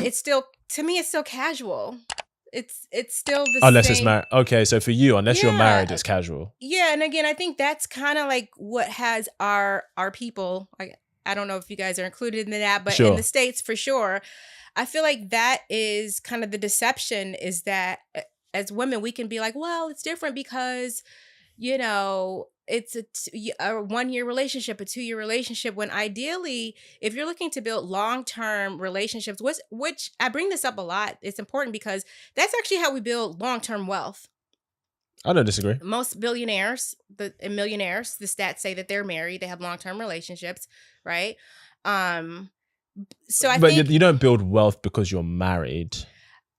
it's still, to me, it's still casual. It's still the Unless it's same. married. Okay, so for you, unless you're married, Yeah. it's casual. Yeah, and again, I think that's kind of like what has our people. I don't know if you guys are included in that, but in the Sure. States for sure, I feel like that is kind of the deception, is that as women we can be like, well, it's different because it's a 1 year relationship, a 2 year relationship, when ideally, if you're looking to build long-term relationships, which I bring this up a lot, it's important because that's actually how we build long-term wealth. I don't disagree. Most billionaires and millionaires, the stats say that they're married, they have long-term relationships, right? So I But think you don't build wealth because you're married.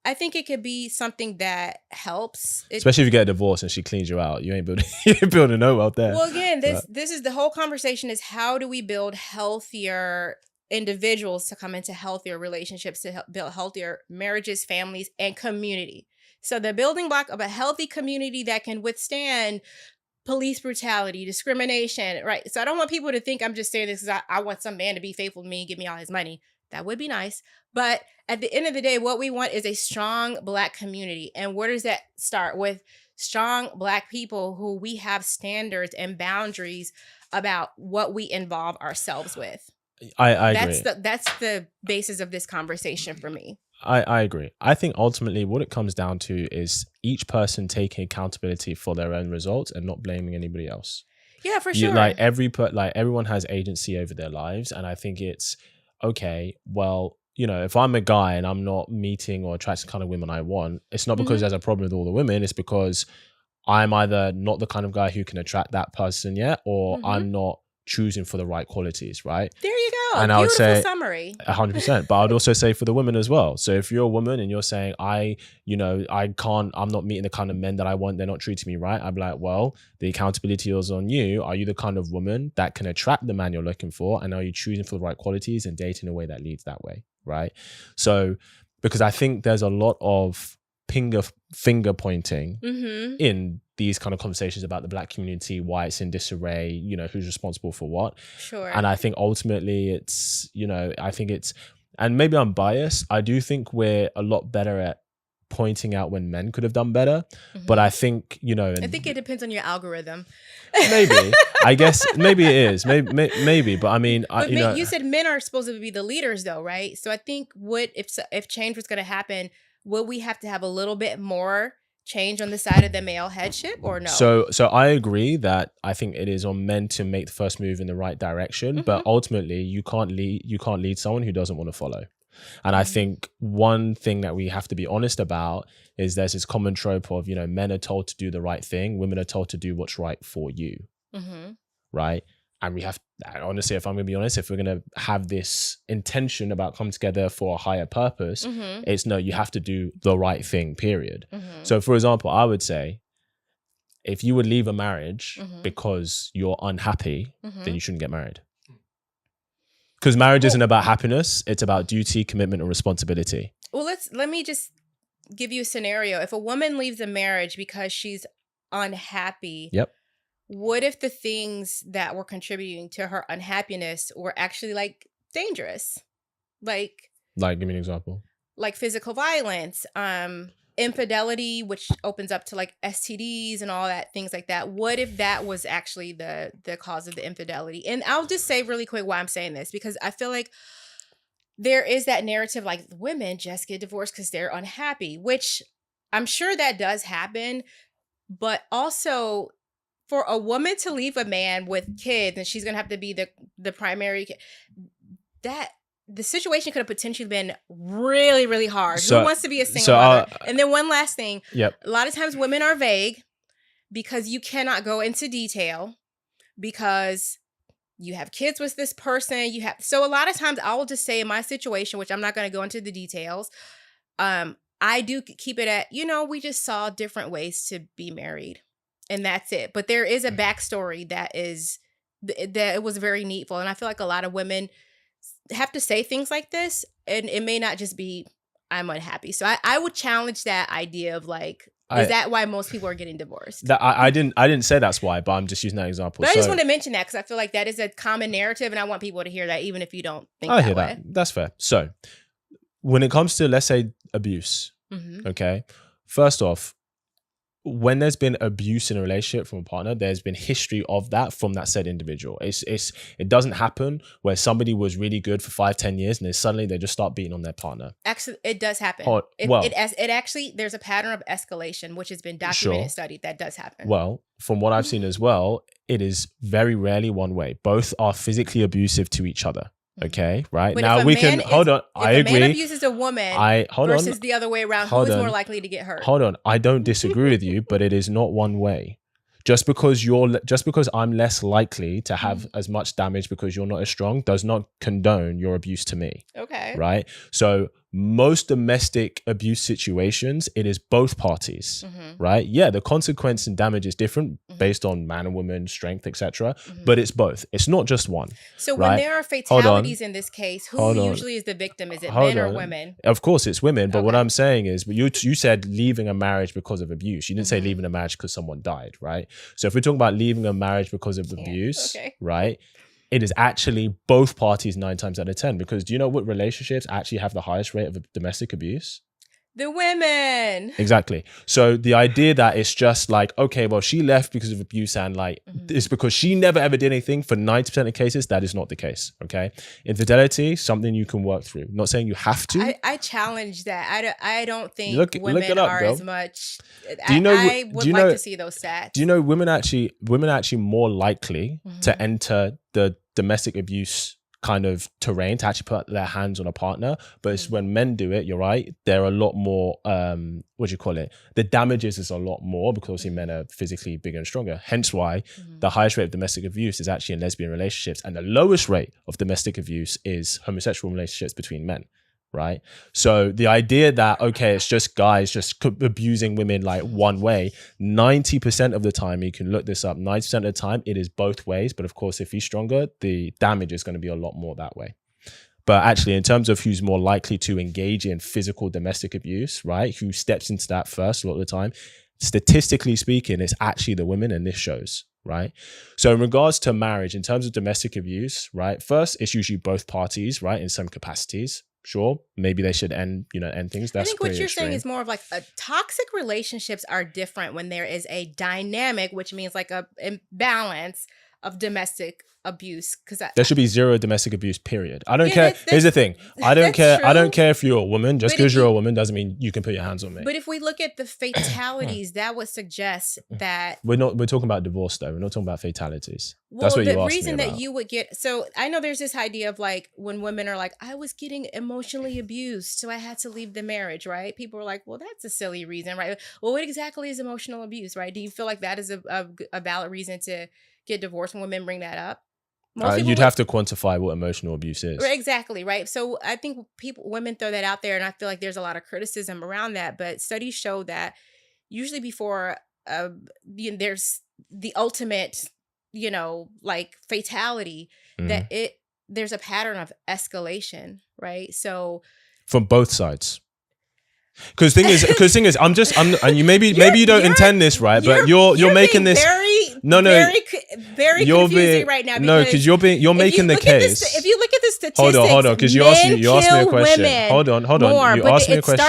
I think it could be something that helps. Especially if you get a divorce and she cleans you out. You ain't building, you ain't building no wealth there. Well, again, this is the whole conversation, is how do we build healthier individuals to come into healthier relationships, to build healthier marriages, families, and community. So the building block of a healthy community that can withstand police brutality, discrimination, right? So I don't want people to think I'm just saying this because I want some man to be faithful to me and give me all his money. That would be nice. But at the end of the day, what we want is a strong Black community. And where does that start? With strong Black people who we have standards and boundaries about what we involve ourselves with. I agree. That's the basis of this conversation for me. I agree. I think ultimately what it comes down to is each person taking accountability for their own results and not blaming anybody else. Yeah, for sure. Everyone has agency over their lives, and I think it's okay. Well, if I'm a guy and I'm not meeting or attracting the kind of women I want, it's not because there's a problem with all the women. It's because I'm either not the kind of guy who can attract that person yet, or I'm not choosing for the right qualities, right? There you go. And Beautiful I would say summary. 100%. But I'd also say for the women as well. So if you're a woman and you're saying, I'm not meeting the kind of men that I want, they're not treating me right, I'd be like, well, the accountability is on you. Are you the kind of woman that can attract the man you're looking for? And are you choosing for the right qualities and dating in a way that leads that way, right? So, because I think there's a lot of finger pointing in these kind of conversations about the Black community, why it's in disarray, who's responsible for what. Sure. And I think ultimately it's, and maybe I'm biased, I do think we're a lot better at pointing out when men could have done better. But I think, I think it depends on your algorithm. Maybe. I guess maybe it is. Maybe. But I mean, you said men are supposed to be the leaders though, right? So I think if change was going to happen, would we have to have a little bit more change on the side of the male headship, or no? So I agree that I think it is on men to make the first move in the right direction, but ultimately you can't lead someone who doesn't want to follow. And I think one thing that we have to be honest about is there's this common trope of, men are told to do the right thing, women are told to do what's right for you, right? And we have, honestly, if I'm going to be honest, if we're going to have this intention about coming together for a higher purpose, it's no, you have to do the right thing, period. So for example, I would say, if you would leave a marriage because you're unhappy, then you shouldn't get married. Because marriage isn't about happiness, it's about duty, commitment, and responsibility. Well, let me just give you a scenario. If a woman leaves a marriage because she's unhappy, what if the things that were contributing to her unhappiness were actually dangerous? Like give me an example. Like physical violence, infidelity, which opens up to STDs and all that, things like that. What if that was actually the cause of the infidelity? And I'll just say really quick why I'm saying this, because I feel like there is that narrative women just get divorced because they're unhappy, which I'm sure that does happen. But also, for a woman to leave a man with kids and she's going to have to be the primary, the situation could have potentially been really, really hard. Who wants to be a single mother? And then one last thing. A lot of times women are vague because you cannot go into detail because you have kids with this person. So a lot of times I will just say in my situation, which I'm not going to go into the details, I do keep it at, we just saw different ways to be married. And that's it. But there is a backstory that it was very needful. And I feel like a lot of women have to say things like this, and it may not just be, I'm unhappy. So I would challenge that idea of is that why most people are getting divorced? I didn't say that's why, but I'm just using that example. But I just want to mention that because I feel like that is a common narrative, and I want people to hear that even if you don't think that way. That's fair. So when it comes to, let's say, abuse, okay, first off, when there's been abuse in a relationship from a partner, there's been history of that from that said individual. It doesn't happen where somebody was really good for 5-10 years and then suddenly they just start beating on their partner. Actually, it does happen. It actually, there's a pattern of escalation, which has been documented and studied. That does happen. Well, from what I've seen as well, it is very rarely one way. Both are physically abusive to each other. Okay, right? But now we can hold on. I agree. If a man abuses a woman versus the other way around, who is more likely to get hurt? Hold on. I don't disagree with you, but it is not one way. Just because I'm less likely to have as much damage because you're not as strong does not condone your abuse to me. Okay. Right? So most domestic abuse situations, it is both parties, right? Yeah, the consequence and damage is different based on man and woman, strength, etc. But it's both. It's not just one. So when there are fatalities in this case, who usually is the victim? Is it men or women? Of course, it's women. But what I'm saying is, you said leaving a marriage because of abuse. You didn't say leaving a marriage because someone died, right? So if we're talking about leaving a marriage because of abuse, right? It is actually both parties 9 times out of 10. Because do you know what relationships actually have the highest rate of domestic abuse? The women. Exactly. So the idea that it's just like, okay, well, she left because of abuse and like, it's because she never ever did anything. For 90% of cases, that is not the case. Okay. Infidelity, something you can work through. Not saying you have to. I challenge that. I don't think women are as much. I would like to see those stats. Do you know women actually more likely to enter the domestic abuse kind of terrain to actually put their hands on a partner, but it's when men do it, you're right, they're a lot more the damages is a lot more because obviously men are physically bigger and stronger, hence why the highest rate of domestic abuse is actually in lesbian relationships, and the lowest rate of domestic abuse is homosexual relationships between men, right? So the idea that, okay, it's just guys just abusing women like one way, 90% of the time, you can look this up, 90% of the time it is both ways. But of course, if he's stronger, the damage is going to be a lot more that way. But actually, in terms of who's more likely to engage in physical domestic abuse, right, who steps into that first a lot of the time, statistically speaking, it's actually the women, and this shows, right? So in regards to marriage, in terms of domestic abuse, right, first, it's usually both parties, right, in some capacities. Sure, maybe they should end things. That's I think what you're saying is more of like toxic relationships are different when there is a dynamic, which means like a imbalance of domestic abuse. Because there should be zero domestic abuse, period. I don't care. Here's the thing. I don't care. True. I don't care if you're a woman. Just because you're a woman doesn't mean you can put your hands on me. But if we look at the fatalities, that would suggest that we're talking about divorce though. We're not talking about fatalities. Well, that's what you asked me about. The reason that you would get, so I know there's this idea of like when women are like, I was getting emotionally abused, so I had to leave the marriage, right? People are like, well, that's a silly reason, right? Well, what exactly is emotional abuse, right? Do you feel like that is a valid reason to get divorced when women bring that up? You'd have to quantify what emotional abuse is. Exactly, right? So I think women throw that out there, and I feel like there's a lot of criticism around that. But studies show that usually before there's the ultimate, like fatality, that there's a pattern of escalation, right? So from both sides. Because thing is, and you maybe you don't intend this, right? But you're making this very confusing right now. No, because you're making the case. If you look at the statistics, hold on, because you asked me a question. Hold on. You asked me a question.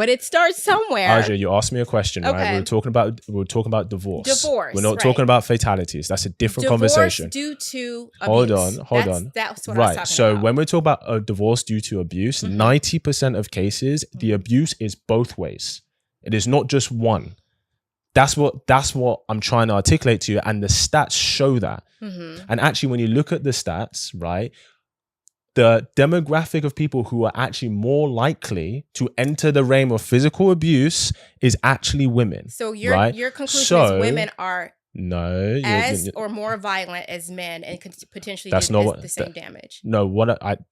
It starts somewhere. Aja, you asked me a question, right? We were talking about divorce. We're not talking about fatalities. That's a different conversation. Due to abuse. Hold on. That's what I was talking about. So when we're talking about a divorce due to abuse, 90% of cases, the abuse is both ways. It is not just one. That's what I'm trying to articulate to you, and the stats show that. And actually, when you look at the stats, right, the demographic of people who are actually more likely to enter the realm of physical abuse is actually women. So your conclusion is women are or more violent as men and could potentially do the same damage. No,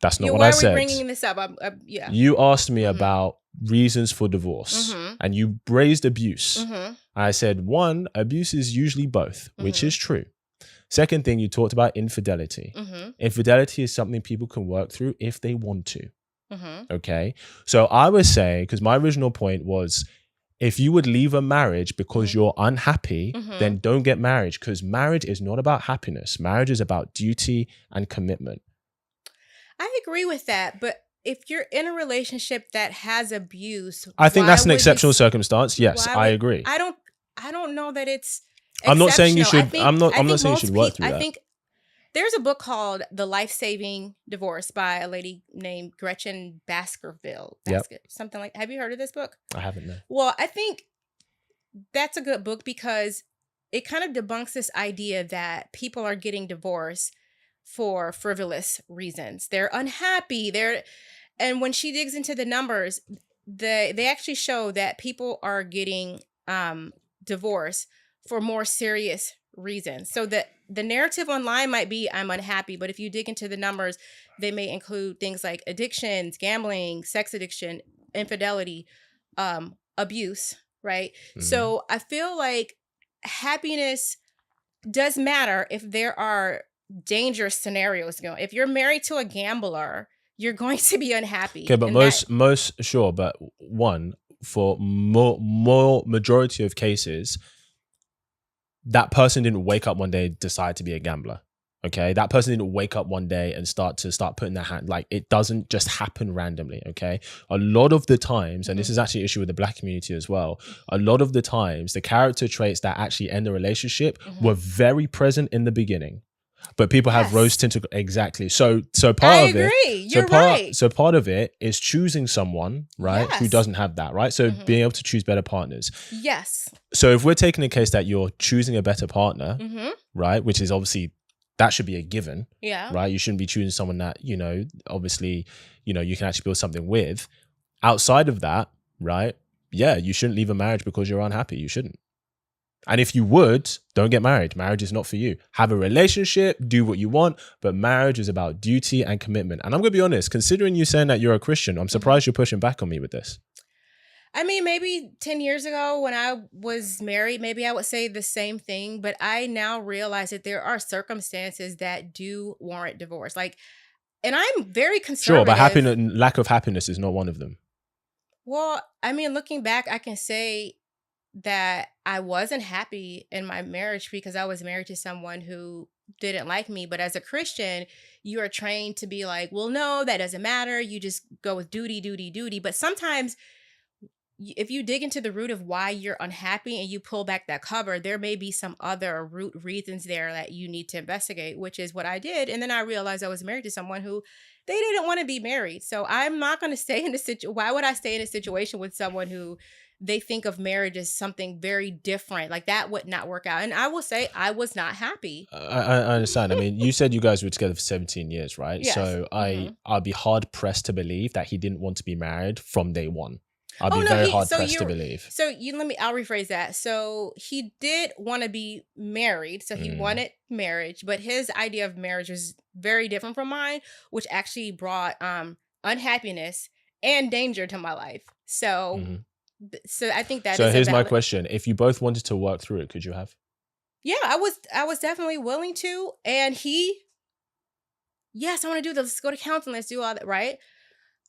that's not what I said. Why are we bringing this up? You asked me about reasons for divorce, and you raised abuse. I said, one, abuse is usually both, which is true. Second thing, you talked about infidelity. Infidelity is something people can work through if they want to. Okay. So I was saying, because my original point was, if you would leave a marriage because you're unhappy, then don't get married, because marriage is not about happiness. Marriage is about duty and commitment. I agree with that, but if you're in a relationship that has abuse, I think why that's an would exceptional this? circumstance. Yes, Why I would agree. I don't know that it's I'm not saying you exceptional. should. I I'm not think saying you should most work people. through I that. think there's a book called The Life-Saving Divorce by a lady named Gretchen Baskerville. Yep. Something like. Have you heard of this book? I haven't. No. Well, I think that's a good book because it kind of debunks this idea that people are getting divorced for frivolous reasons. They're unhappy. And when she digs into the numbers, they actually show that people are getting divorced for more serious reasons. So the narrative online might be I'm unhappy, but if you dig into the numbers, they may include things like addictions, gambling, sex addiction, infidelity, abuse, right? Mhm. So I feel like happiness does matter if there are dangerous scenarios going. If you're married to a gambler, you're going to be unhappy. Okay, but most sure, but one for more majority of cases, that person didn't wake up one day and decide to be a gambler. Okay, that person didn't wake up one day and start putting their hand, like it doesn't just happen randomly. Okay, a lot of the times, and this is actually an issue with the Black community as well, a lot of the times the character traits that actually end the relationship were very present in the beginning, but people have rose tinted. Exactly. So part I of agree. it, You're right. So part of it is choosing someone, right, who Yes. doesn't have that, right? So being able to choose better partners. Yes. So if we're taking a case that you're choosing a better partner, right, which is obviously that should be a given, Yeah. right? You shouldn't be choosing someone that, obviously, you can actually build something with. Outside of that, right? Yeah, you shouldn't leave a marriage because you're unhappy. You shouldn't. And if you would, don't get married. Marriage is not for you. Have a relationship, do what you want, but marriage is about duty and commitment. And I'm going to be honest, considering you saying that you're a Christian, I'm surprised you're pushing back on me with this. I mean, maybe 10 years ago when I was married, maybe I would say the same thing, but I now realize that there are circumstances that do warrant divorce. And I'm very conservative. Sure, but lack of happiness is not one of them. Well, I mean, looking back, I can say that I wasn't happy in my marriage because I was married to someone who didn't like me. But as a Christian, you are trained to be like, well, no, that doesn't matter. You just go with duty, duty, duty. But sometimes if you dig into the root of why you're unhappy and you pull back that cover, there may be some other root reasons there that you need to investigate, which is what I did. And then I realized I was married to someone who they didn't want to be married. So I'm not going to stay in a situation. Why would I stay in a situation with someone who they think of marriage as something very different? Like that would not work out. And I will say I was not happy. I understand. I mean, you said you guys were together for 17 years, right? Yes. So I'd be hard pressed to believe that he didn't want to be married from day one. I'll be very hard pressed to believe. So I'll rephrase that. So he did want to be married. So he wanted marriage, but his idea of marriage was very different from mine, which actually brought unhappiness and danger to my life. So, so I think that. So here's my question: if you both wanted to work through it, could you have? Yeah, I was definitely willing to, and yes, I want to do this. Let's go to counseling. Let's do all that, right?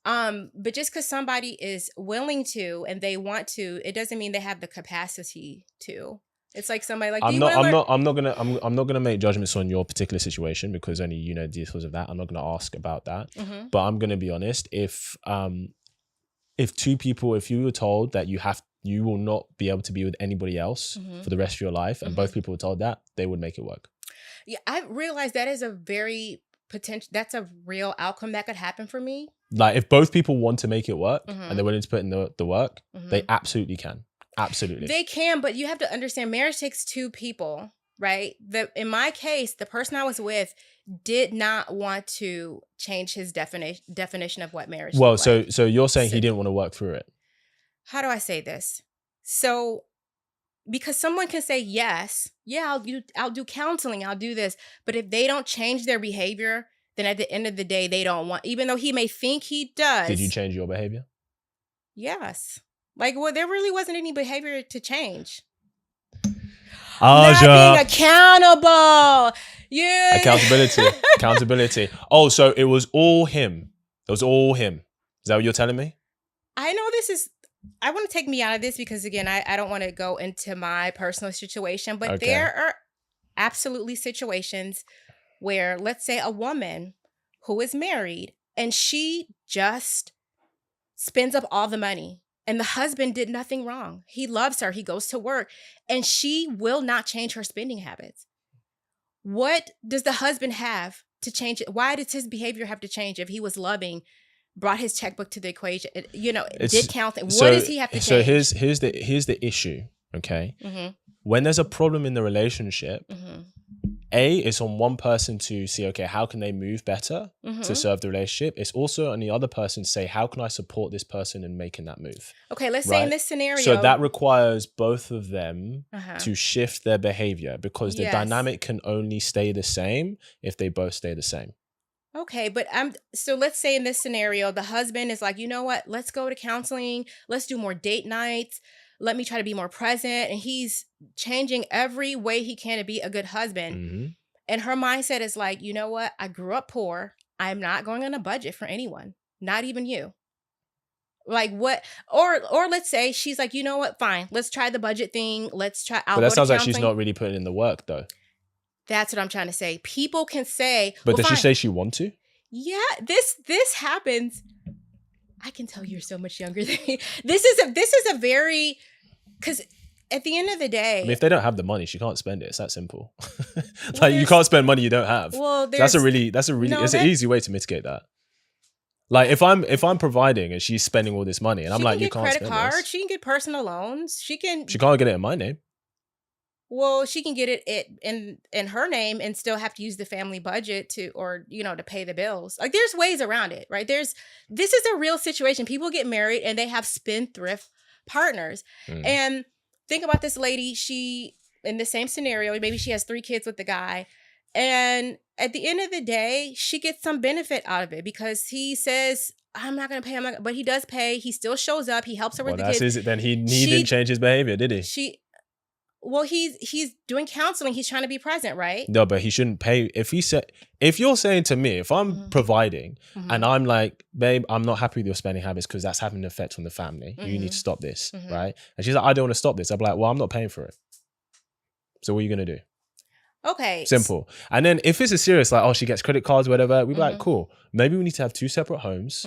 But just because somebody is willing to and they want to, it doesn't mean they have the capacity to. It's like somebody like I'm not gonna make judgments on your particular situation because only you know details of that. I'm not gonna ask about that. But I'm gonna be honest. If two people, if you were told that you will not be able to be with anybody else for the rest of your life, and both people were told that, they would make it work. Yeah, I realize that is a very that's a real outcome that could happen for me. Like if both people want to make it work and they're willing to put in the work, they absolutely can. Absolutely. They can, but you have to understand marriage takes two people, right? In my case, the person I was with did not want to change his definition of what marriage Well, looked like. so you're saying he didn't want to work through it. How do I say this? So because someone can say, yes, yeah, I'll do counseling, I'll do this. But if they don't change their behavior, then at the end of the day, they don't want, even though he may think he does. Did you change your behavior? Yes. Well, there really wasn't any behavior to change. Not being accountable. Yeah. Accountability. Oh, so it was all him. It was all him. Is that what you're telling me? I know I want to take me out of this because, again, I don't want to go into my personal situation, but there are absolutely situations where, let's say, a woman who is married and she just spends up all the money. And the husband did nothing wrong. He loves her. He goes to work, and she will not change her spending habits. What does the husband have to change it? Why does his behavior have to change if he was loving, brought his checkbook to the equation, did count? What does he have to change? So here's the issue. Okay, Mm-hmm. when there's a problem in the relationship, Mm-hmm. it's on one person to see, okay, how can they move better Mm-hmm. to serve the relationship? It's also on the other person to say, how can I support this person in making that move? Okay, let's say in this scenario. So that requires both of them Uh-huh. to shift their behavior, because the Yes. dynamic can only stay the same if they both stay the same. Okay, but so let's say in this scenario, the husband is like, you know what? Let's go to counseling. Let's do more date nights. Let me try to be more present. And he's changing every way he can to be a good husband. Mm-hmm. And her mindset is like, you know what? I grew up poor. I'm not going on a budget for anyone, not even you. Like what? Or let's say she's like, you know what? Fine. Let's try the budget thing. Let's try. But that sounds like she's not really putting in the work, though. That's what I'm trying to say. People can say, but well, does fine. she say she want to? Yeah, this happens. I can tell you're so much younger than me. This is a very, because at the end of the day, I mean, if they don't have the money, she can't spend it. It's that simple. Like, you can't spend money you don't have. Well, it's an easy way to mitigate that. Like, if I'm providing and she's spending all this money, and I'm like, you can't spend credit card, this. she can get personal loans. She can't get it in my name. Well, she can get it in her name and still have to use the family budget to pay the bills. Like, there's ways around it, right? This is a real situation. People get married and they have spendthrift partners. And think about this lady. She, in the same scenario, maybe she has 3 kids with the guy. And at the end of the day, she gets some benefit out of it because he says, I'm not going to pay. But he does pay. He still shows up. He helps her with the kids. Then he didn't change his behavior, did he? Well, he's doing counseling. He's trying to be present, right? No, but he shouldn't pay. If you're saying to me, if I'm providing and I'm like, babe, I'm not happy with your spending habits because that's having an effect on the family. You need to stop this, right? And she's like, I don't want to stop this. I'm like, well, I'm not paying for it. So what are you going to do? Okay. Simple. And then if it's a serious, like, oh, she gets credit cards, whatever, we'd be like, cool. Maybe we need to have 2 separate homes,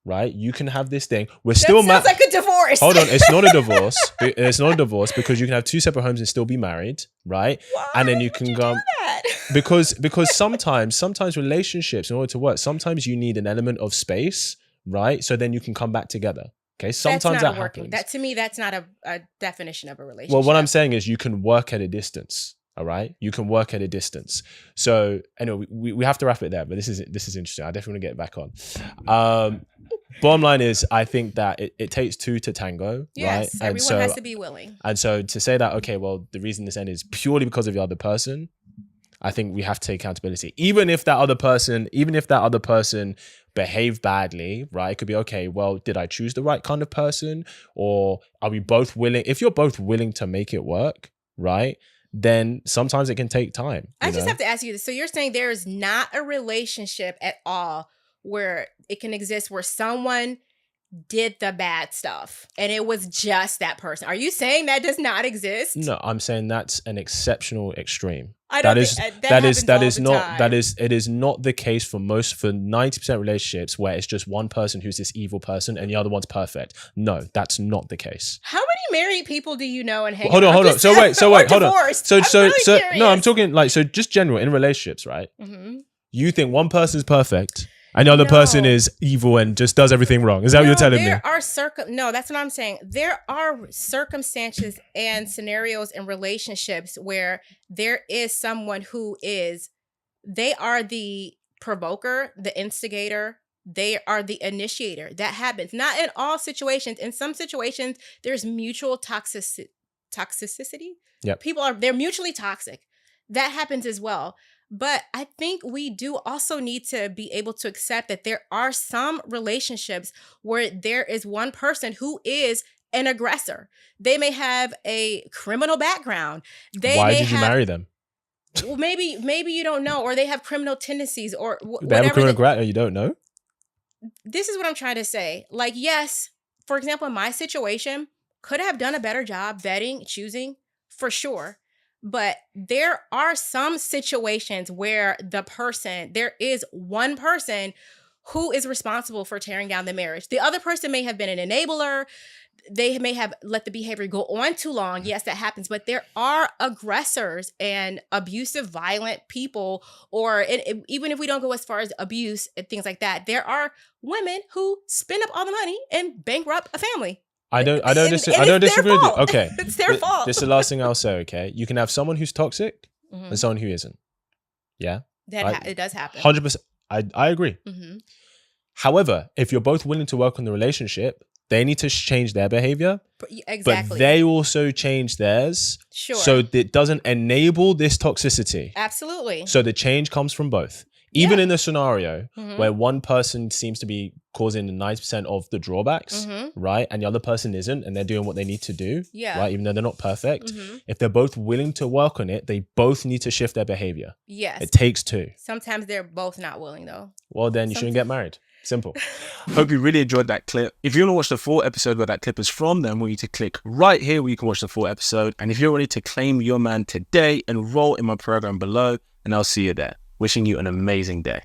right? You can have this thing. We're still sounds like a divorce. Hold on, it's not a divorce. It's not a divorce because you can have 2 separate homes and still be married, right? Why and then you can go because sometimes relationships, in order to work, sometimes you need an element of space, right? So then you can come back together. Okay, sometimes that happens. That, to me, that's not a definition of a relationship. Well, what I'm saying is you can work at a distance. All right, you can work at a distance. So anyway, we have to wrap it there. But this is interesting. I definitely want to get back on. Bottom line is, I think that it takes 2 to tango. Yes, right? Everyone has to be willing. And so to say that, okay, well, the reason this ended is purely because of the other person, I think we have to take accountability. Even if that other person behaved badly, right? It could be, okay, well, did I choose the right kind of person, or are we both willing? If you're both willing to make it work, right? Then sometimes it can take time. I just have to ask you this. So you're saying there is not a relationship at all where it can exist where someone did the bad stuff and it was just that person. Are you saying that does not exist? No, I'm saying that's an exceptional extreme. It is not the case for 90% relationships where it's just one person who's this evil person and the other one's perfect. No, that's not the case. How many married people do you know and hang Hold on. So wait, hold on. So really no, I'm talking like, so just general in relationships, right? You think one person's perfect and the other person is evil and just does everything wrong. Is that what you're telling me? No, that's what I'm saying. There are circumstances and scenarios in relationships where there is someone who they are the provoker, the instigator, they are the initiator. That happens. Not in all situations. In some situations, there's mutual toxicity. Yep. They're mutually toxic. That happens as well. But I think we do also need to be able to accept that there are some relationships where there is one person who is an aggressor. They may have a criminal background. Why did you marry them? Well, maybe you don't know, or they have criminal tendencies, or they have a criminal background. You don't know. This is what I'm trying to say. Like, yes, for example, in my situation, could have done a better job vetting, choosing, for sure. But there are some situations where there is one person who is responsible for tearing down the marriage? The other person may have been an enabler. They may have let the behavior go on too long. Yes, that happens. But there are aggressors and abusive, violent people, or even if we don't go as far as abuse and things like that, there are women who spend up all the money and bankrupt a family. I don't disagree with you. Okay. It's their fault. This is the last thing I'll say, okay? You can have someone who's toxic and someone who isn't. Yeah? It does happen. 100%. I agree. Mm-hmm. However, if you're both willing to work on the relationship, they need to change their behavior. Exactly. But they also change theirs. Sure. So that it doesn't enable this toxicity. Absolutely. So the change comes from both. Even in a scenario where one person seems to be causing 90% of the drawbacks, right? And the other person isn't, and they're doing what they need to do, right? Even though they're not perfect. If they're both willing to work on it, they both need to shift their behavior. Yes. It takes two. Sometimes they're both not willing, though. Well, then you shouldn't get married. Simple. Hope you really enjoyed that clip. If you want to watch the full episode where that clip is from, then I want you to click right here where you can watch the full episode. And if you're ready to claim your man today, enroll in my program below, and I'll see you there. Wishing you an amazing day.